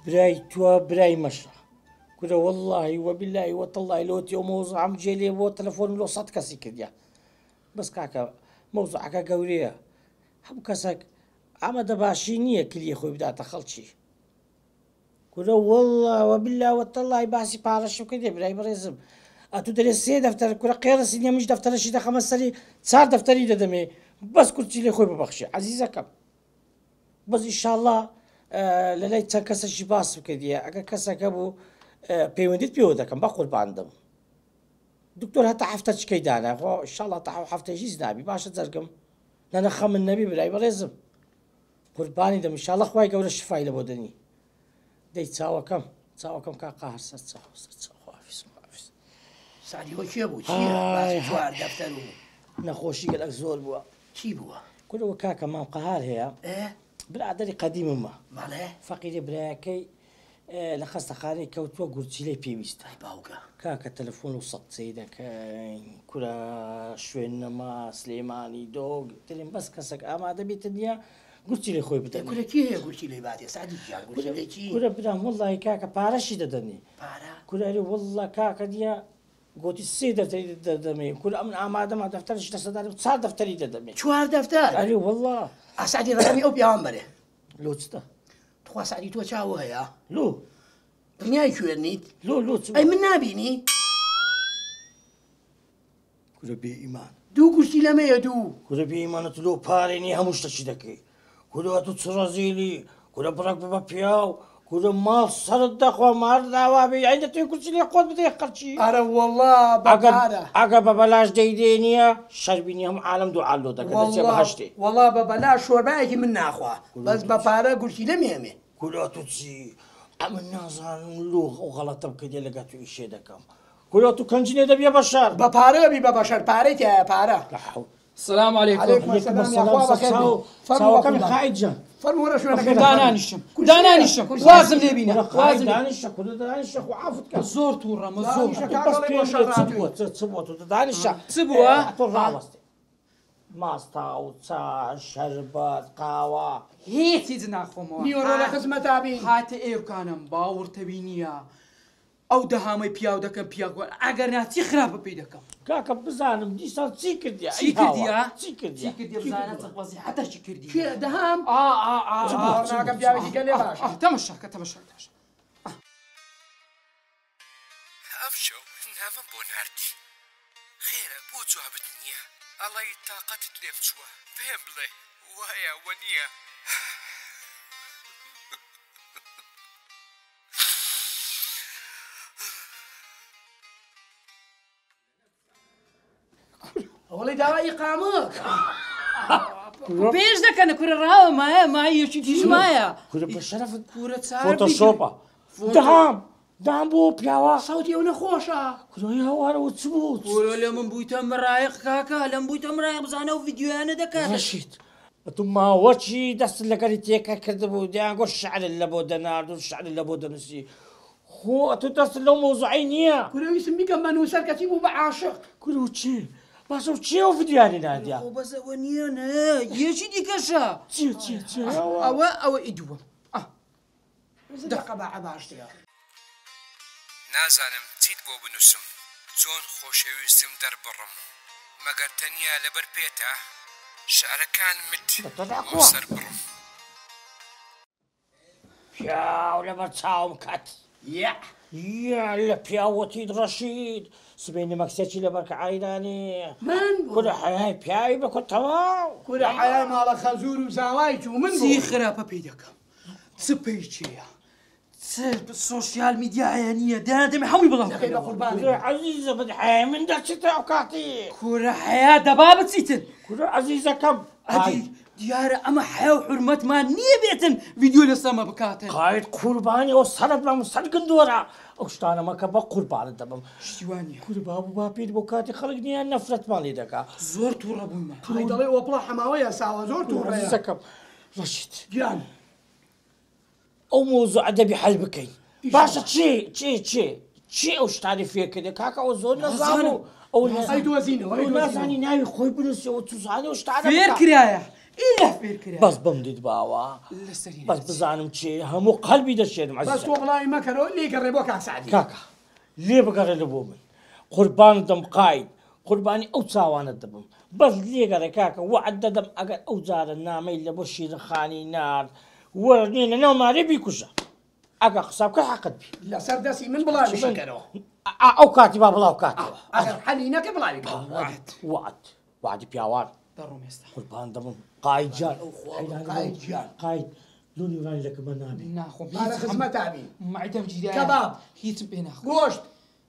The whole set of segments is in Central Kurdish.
براي توا براي مشرا كورا والله وبالله وتالله لوتي وموضوع عم جيلي بو تلفون لو صد كسي كديا بس كاكا موضوعك قوريه هم كسك اما دباشي نيه كلي خوي بدات خلشي كورا والله وبالله وتالله باسي بارش وكذا براي بريزم اتو درسي دفتر كورا قير سنيه مش دفتر شي 5 سنه صار دفتري دمي بس كنت لي خوي ببخشي عزيزك بس ان شاء الله لەلای چەند کەسەشی باس بکردیە ئەگەر کەسێک بوو پەیوەندیت پێوە دەکەم بە قوربان دەم دکتۆر هەتا هەفتە چکەی دانا خۆ ئینشاڵڵا تا هەفتەی هیچ نابی باشە جەرگم لەنە خەمن نەبی برای بەڕێزم قوربانی دەم ئینشاڵڵا خوای گەورە شفای لە بۆ دەنی دەی چاوەکەم کاقا هەر سەر چاو خواحافیز سعدی وە کێ بوو چییە چوار دەفتەر و نەخۆشی گەلک زۆر بووە چی بووە کورەوە کاکە مام قەهار هەیە برادری قدیممە فەقیری برایەکەی لە خەستەخانەی کەوتووە گورچیلەی پێویستە باوکە کاکە تەلەفۆن و سەقسەی دەکەین کورە شوێن نەما سلێمانی دۆگ ترین بەس کەسێک ئامادە بێتە نییە گورچی لێ خۆی بدەن کورەکی هەیە گورچی لێ باتێ سعدی گیان گورچی کورە برام وەڵڵی کاکە پارەشی دەدەنی کورەری وەڵڵا کاکە دیە گوتی سێ دەفتەری دەدەمێ کورە ئەم ئامادەما دەفتەرش دەسەدارم چار دەفتەری دەدەمێ چوار دەفتەر ئەری وەڵڵا ئاسادی ڕەقەمی ئەو پیاوان بەرێ لۆ چتە تخوا سعدی تۆ چاوە هەیە لۆ دنیای کوێرنیت لۆ ئەی من نابینی کورە بێ ئیمان دوو گورچی لەمەیە دوو کورە بێ ئیمانەت لۆ پارێنی هەموو شتەچی دەکەی کورە تو چڕەزیلی کورە بڕک ببە پیاو کورە ماڵ سەرت دەخوا مار داوا بێ ئەیدە توی کورچی لێ خۆت بدەی قەرچی ئەرە وەڵڵا بەپارە ئەگە بە بەلاش دەیدێنیە شەربینی هەم عالەم دوو عالۆ دەکەن بەهەشتێ وەڵڵا بە بەلا شۆربایەکی من ناخوا بەس بە پارە گورچی لەمێمێ کورە تو چی ئەمن نازانم لۆ ئەو غەڵەتە بکردێ لەگە تو ئیشێ دەکەم کورە تو کەنجینێ دەبیە بە شەر بە پارە بی بە بەشەر پارەی تایە پارە السلام عليكم چاوەکەمی خائید جان فەرمووەرە شوێنەکە دانانیشم وازم لێ بینە وازم دانیشە کورە دانیشە خو عافت کە زۆر تووڕەمە زۆر چ بووە تو دانیشە چ بووە تۆ ڕاوەستێ ماستا و چا شەربەت قاوە هیچ ناخۆمەوە نیوەڕۆ لە خزمەتابین هاتە ئێوکانم باوەڕتەوی نییە ئەو دەهامەی پیاو دەکەم پیاگووە ئەگەر ناچی خراپە پێی دەکەم کاکە بزانم دیسان چی کردی چی کردیە چی کردی بزانە چەقوەزی حتا چی کردی کێ دەهام ناکەم پیاوێکی گەلێ باش تەمەشاکە ئەف شەو ناوم بۆ ناردی خێرە بۆ جوابت نییە ئەڵی تااقەتت لێ بچووە پێم بڵێ وایە وە نییە وەڵی داوای ئیقامە پێش دەکەنە کورە ڕاوە مایە مایەکی دیژمایە کورە بە شەرەفت کورە فۆتۆشۆپە دام بۆ پیاوە سەوتی ئەو نەخۆشە کورۆی هەوارەوە چ بوو کورە لە من بوویتە مڕایق کاکە لەم بوویتە مڕایق بزانە و ڤیدیۆیانە دەکات ڕەشید تو ماوەچی دەست لەگەری تێکە کردبوو دیانگۆ شعرت لە بۆ دەنارد و شعرت لە بۆ دەنووسی خۆ تو دەست لەو مۆزوعی نییە کورەویستم بیکەم بە نووسەر کەچی بوو بە عاشق کورە و چی باشە و چی ئەو ڤیدیۆیانی نادیا بەسەوە نییە نە یەکی دیکەشە چی ئەوە ئیدووە دەقە بە عەباشتەیە نازانم چیت بۆ بنووسم چۆن خۆشەویستم دەربڕم مەگەر تەنیا لەبەر پێتە شعرەکان مت سەر بڕم پیاو لەبەر چاوم کات یا لە پیاوەتی ڕەشید سبەینی مەکسێکی لەبەر کە عایدانی من کورە حەیای پیاوی بکۆ تەواو کورە حەیای ماڵە خەزوور و زاوای چوو من چی خراپە پێی دەکەم چ پێیچەیە سۆشیال میدیایە نییە دەمە هەمووی بڵام عەزیزە بد حەیای من دەچێتە ئەو کاتی کورە حەیا دەبا بچیتن کورە عەزیزەکەم دیارە ئەمە حیا و حورمەتمان نییە بێتن ڤیدیۆ لەسەمە بکاتن قاید قوربانی ئەو سەرت بەم سەر گندۆرە ئەو شتانەمەکە بە قوربانت دەبم شتیوانیە کورە بابوو باپیت بۆ کاتی خەڵک نییە نەفرەتمان لێ دەکا زۆر تووڕە بوومە دەڵێ ئۆپڵە حەماوەیە ساوە زۆر تووڕەیە عەزیزەکەم ڕەشید گیان ئەو مۆزوع ئەدەبی حەل بکەین باشە چی ئەو شتانی فێکردێ کاکە ئەو زۆر نەزانم ئەو دۆزینەوە نازانی ناوی خۆی بنووسی ئەو توزانانی ئەو شتانە فێر کرایە ئیلا فێر کرا بەس بم دیت باوە لەسەری بەس بزانم چێ هەموو قەلبی دەشێنم بەس تۆ بڵاوی مەکەرەوە لێگەڕێ بۆ کاک سعدی کاکە لێ بگەڕێنە بۆ من قوربان دەم قاید قوربانی ئەو چاوانت دەبم بەس لێگەڕێ کاکە وعد دەدەم ئەگەر ئەو جارە نامەی لە بۆ شیرنخانی نار وەرنێنە ناو مارێ بیکوژە ئەگە قسە بکە حەقت بی لەسەر دەستی من بڵاوی مەکەرەوە ئەو کاتی با بڵاو کاتەوە ئەگەر حەلی نەکە بڵاوی کە وعدی پیاوان دەڕۆم ئێستا قوربان دەبم قاید جان قاید جان. قاید لۆنی ڕانی لەکەمە نابێ ناخۆم پارە خزمەتابی معدەم گیرایە کەباب. هیچم پێ ناخۆ گۆشت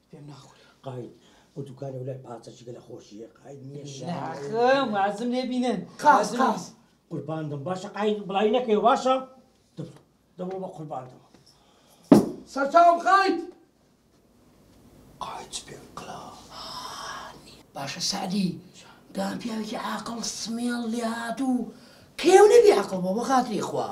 پێم ناخۆری قاید ئەو دوکانە ولای پاچەشیگە لە خۆشیە قاید نییە ناخەم وازم لێ بینن قاس قاس قوربان دەم باشە قاید بڵای نەکەی باشە دەبڕۆ بە قوربان دەم سەرچاوم خایت قاید پێم کڵا باشە سعدی دام پیاوێکی عاقڵ سمێڵ لێ هاتوو کێو نەبی عاقڵ بۆ بە خاتری خوا